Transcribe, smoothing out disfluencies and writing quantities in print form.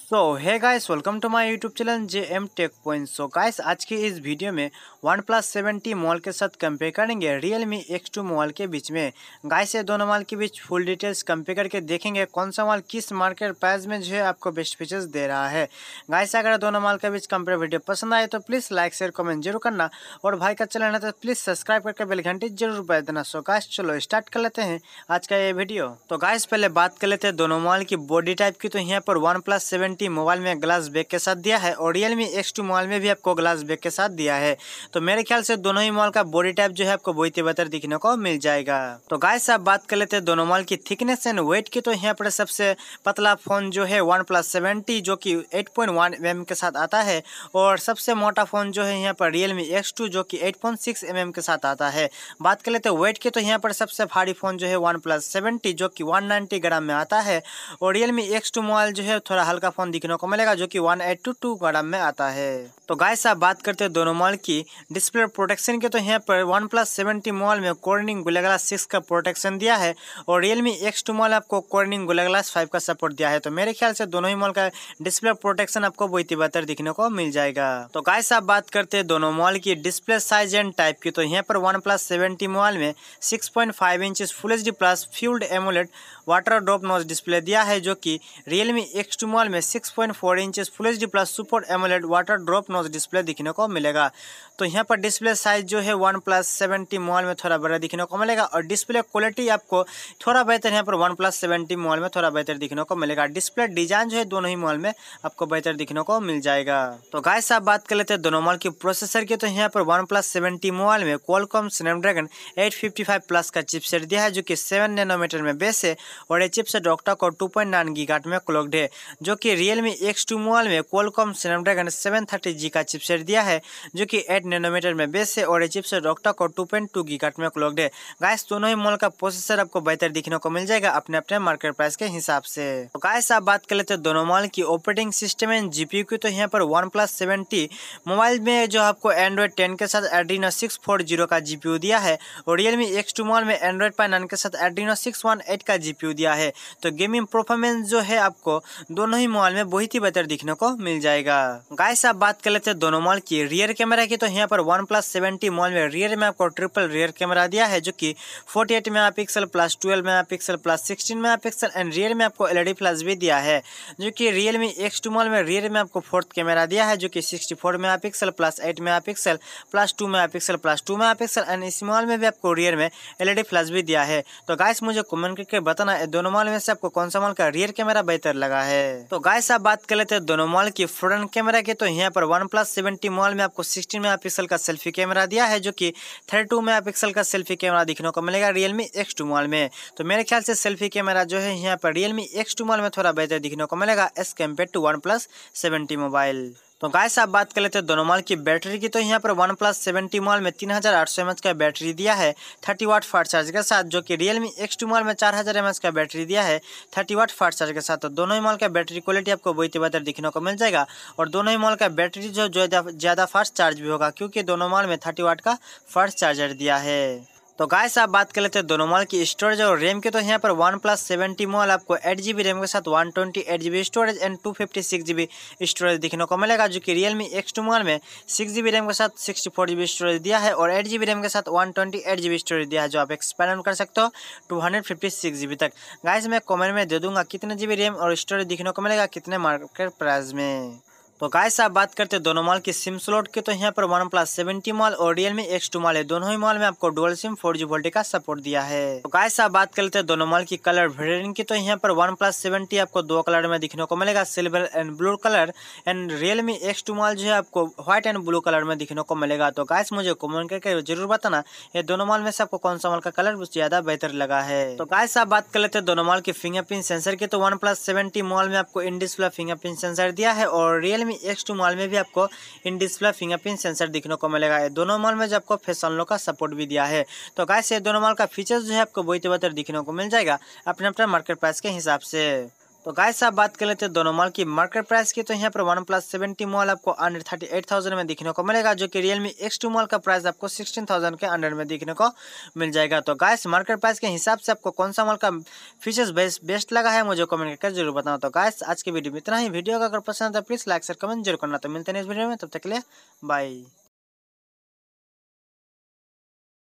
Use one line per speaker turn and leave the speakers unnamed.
So hey guys, welcome to my YouTube channel JM tech point. So guys, आज की इस video में OnePlus 7T mobile के साथ कंपेयर करेंगे Realme X2 मोबाइल के बीच में। गाइस, ये दोनों मोबाइल के बीच फुल डिटेल्स कंपेयर करके देखेंगे कौन सा मोबाइल किस मार्केट प्राइस में जो है आपको बेस्ट फीचर्स दे रहा है। गाइस, अगर दोनों मोबाइल के बीच कंपेयर वीडियो पसंद आए तो प्लीज़ लाइक शेयर कमेंट जरूर करना, और भाई का चैनल है तो प्लीज़ सब्सक्राइब करके बेल घंटी जरूर बजा देना। सो गाइस, चलो स्टार्ट कर लेते हैं आज का ये वीडियो। तो गाइस, पहले बात कर लेते हैं दोनों मोबाइल की बॉडी टाइप की। तो यहाँ पर OnePlus 7T मोबाइल में ग्लास बैक के साथ दिया है और Realme X2 मोबाइल में भी आपको ग्लास बैक के साथ दिया है। तो मेरे ख्याल से दोनों ही मोबाइल का बॉडी टाइप जो है आपको बहुत ही बेहतर दिखने को मिल जाएगा। तो गाइस, आप बात कर लेते हैं दोनों मोबाइल की थिकनेस एंड वेट की। तो यहाँ पर सबसे पतला फोन जो है OnePlus 7T जो कि 8.1 mm के साथ आता है, और सबसे मोटा फोन जो है यहाँ पर Realme X2 जो कि 8.6 mm के साथ आता है। बात कर लेते हैं वेट की। तो यहाँ पर सबसे भारी फोन जो है OnePlus 7T जो कि 190 ग्राम में आता है, और Realme X2 मोबाइल जो है थोड़ा हल्का फोन दिखने को मिलेगा जो कि 182 ग्राम में आता है। तो गाइस, आप बात करते हैं दोनों मोबाइल की डिस्प्ले प्रोटेक्शन की। तो यहाँ पर OnePlus 7T मोबाइल में Corning Gorilla Glass 6 का प्रोटेक्शन दिया है, और Realme X2 मोबाइल आपको Corning Gorilla Glass 5 का सपोर्ट दिया है। तो मेरे ख्याल से दोनों ही मोबाइल का डिस्प्ले प्रोटेक्शन आपको बहुत ही बेहतर दिखने को मिल जाएगा। तो गाइस, आप बात करते हैं दोनों मोबाइल की डिस्प्ले साइज एंड टाइप की। तो यहाँ पर OnePlus 7T मोबाइल में 6.5 inch full HD plus fuelled AMOLED water drop notch display दिया है, जो कि Realme X2 मोबाइल में 6.4 inch full HD plus super AMOLED water drop notch display दिखने को मिलेगा। तो यहाँ पर डिस्प्ले साइज जो है OnePlus 7T मोबाइल में थोड़ा बड़ा दिखने को मिलेगा, और डिस्प्ले क्वालिटी आपको थोड़ा बेहतर यहाँ पर OnePlus 7T मोबाइल में थोड़ा बेहतर दिखने को मिलेगा। डिस्प्ले डिजाइन जो है दोनों ही मोबाइल में आपको बेहतर दिखने को मिल जाएगा। तो गाइस, आप बात कर लेते हैं दोनों मोबाइल की प्रोसेसर की। तो यहाँ पर OnePlus 7T मोबाइल में Qualcomm Snapdragon 855 प्लस का चिपसेट दिया है, जो कि 7 नैनोमीटर में बेस है, और ये चिपसेट ऑक्टा कोर 2.9 गीगाहर्ट्ज में क्लॉक्ड है। जो कि Realme X2 मोबाइल में Qualcomm Snapdragon 730G का चिपसेट दिया है, जो कि 8 नैनोमीटर में बेस है, और ये चिपसेट ऑक्टा कोर 2.2 गीगाहर्ट्ज में क्लॉक्ड है। गाइस, दोनों ही मोबाइल का प्रोसेसर आपको बेहतर दिखने को मिल जाएगा अपने अपने मार्केट प्राइस के हिसाब से। तो गाइस, आप बात कर लेते हैं दोनों मोबाइल की ऑपरेटिंग सिस्टम एंड GPU की। तो यहाँ पर OnePlus 7T मोबाइल में जो आपको Android 10 के साथ Adreno 640 का GPU दिया है, और Realme X2 मोबाइल में Android Pie 9 के साथ Adreno 618 का GPU दिया है। तो गेमिंग परफॉर्मेंस जो है आपको दोनों ही मोबाइल में बहुत ही बेहतर दिखने को मिल जाएगा। गाइस, आप बात कर लेते हैं दोनों मोबाइल की रियर कैमरा की। तो यहाँ पर OnePlus 7T मोबाइल में रियर में आपको ट्रिपल रियर कैमरा दिया है, जो कि 48 megapixel plus 12 megapixel plus 16 megapixel, and rear में आपको LED फ्लैश भी दिया है। जो कि Realme X2 मोबाइल में रियर में आपको फोर्थ कैमरा दिया है, जो कि 64 megapixel plus 8 megapixel plus 2 megapixel plus 2 megapixel, and इस मोबाइल में भी आपको रियर में LED फ्लैश भी दिया है। तो गाइस, मुझे कमेंट करके बताना दोनों मोबाइल में से आपको कौन सा मोबाइल का रियर कैमरा बेहतर लगा है। तो गाइस, आप बात कर लेते हैं दोनों मोबाइल की फ्रंट कैमरा की। तो यहाँ पर OnePlus 7T मोबाइल में आपको 16 मेगापिक्सल का सेल्फी कैमरा दिया है, जो कि 32 मेगापिक्सल का सेल्फी कैमरा दिखने को मिलेगा Realme X2 मोबाइल में। तो मेरे ख्याल से सेल्फी कैमरा जो है यहाँ पर Realme X2 मोबाइल में थोड़ा बेहतर दिखने को मिलेगा as compare to OnePlus 7T mobile. तो गाइस, आप बात कर लेते हैं दोनों मोबाइल की बैटरी की। तो यहाँ पर OnePlus 7T मोबाइल में 3800 mAh का बैटरी दिया है 30 वाट फास्ट चार्ज के साथ, जो कि Realme X2 मोबाइल में 4000 mAh का बैटरी दिया है 30 वाट फास्ट चार्ज के साथ। तो दोनों ही मोबाइल का बैटरी क्वालिटी आपको बहुत ही बेहतर दिखने को मिल जाएगा, और दोनों ही मोबाइल का बैटरी जो ज़्यादा फास्ट चार्ज भी होगा, क्योंकि दोनों मोबाइल में 30 वाट का फास्ट चार्जर दिया है। तो गाइस, आप बात कर लेते हैं दोनों मोबाइल की स्टोरेज और रैम की। तो यहाँ पर OnePlus 7T मोबाइल आपको 8GB रैम के साथ 128GB storage and 256GB storage दिखने को मिलेगा, जो कि Realme X2 मोबाइल में 6GB रैम के साथ 64GB स्टोरेज दिया है, और 8GB रैम के साथ 128GB स्टोरेज दिया है, जो आप एक्सपेंड कर सकते हो 256GB तक। गाइस, मैं कमेंट में दे दूंगा कितने GB रैम और स्टोरेज दिखने को मिलेगा कितने मार्केट प्राइस में। तो गाइस, आप बात करते हैं दोनों मोबाइल की सिम स्लॉट की। तो यहाँ पर OnePlus 7T मोबाइल और Realme X2 मोबाइल है, दोनों ही मोबाइल में आपको डुअल सिम 4G वोल्टी का सपोर्ट दिया है। तो गाइस, आप बात करते हैं दोनों मोबाइल की कलर वेरिएंट की। तो यहाँ पर OnePlus 7T आपको दो कलर में दिखने को मिलेगा, silver and blue colour, and Realme X2 mobile जो है आपको व्हाइट एंड ब्लू कलर में दिखने को मिलेगा। तो गाइस, मुझे कमेंट करके जरूर बताना ये दोनों मोबाइल में से आपको कौन सा मोबाइल का कलर ज्यादा बेहतर लगा है। तो गाइस, आप बात कर लेते हैं दोनों मोबाइल की फिंगरप्रिंट सेंसर की। तो OnePlus 7T मोबाइल में आपको इन डिस्प्ले फिंगरप्रिंट सेंसर दिया है, और Realme X2 मोबाइल में भी आपको इन डिस्प्ले फिंगरप्रिंट सेंसर दिखने को मिलेगा। दोनों मोबाइल में जो आपको फेस अनलॉक का सपोर्ट भी दिया है। तो गाइस, ये दोनों मोबाइल का फीचर्स जो है आपको बहुत ही बेहतर दिखने को मिल जाएगा अपने अपने मार्केट प्राइस के हिसाब से। तो गाइस आप बात कर लेते हैं दोनों मोबाइल की मार्केट प्राइस की। तो यहाँ पर OnePlus 70 मोबाइल आपको अंडर 38,000 में देखने को मिलेगा, जो कि Realme XT मोबाइल का प्राइस आपको 16,000 के अंडर में देखने को मिल जाएगा। तो गाइस मार्केट प्राइस के हिसाब से आपको कौन सा मोबाइल का फीचर्स बेस्ट लगा है मुझे कमेंट करके जरूर बताओ। तो गाइस आज की वीडियो में इतना ही। वीडियो का अगर पसंद है तो प्लीज लाइक शेयर कमेंट जरूर करना। तो मिलते हैं इस वीडियो में, तब तक के लिए बाय।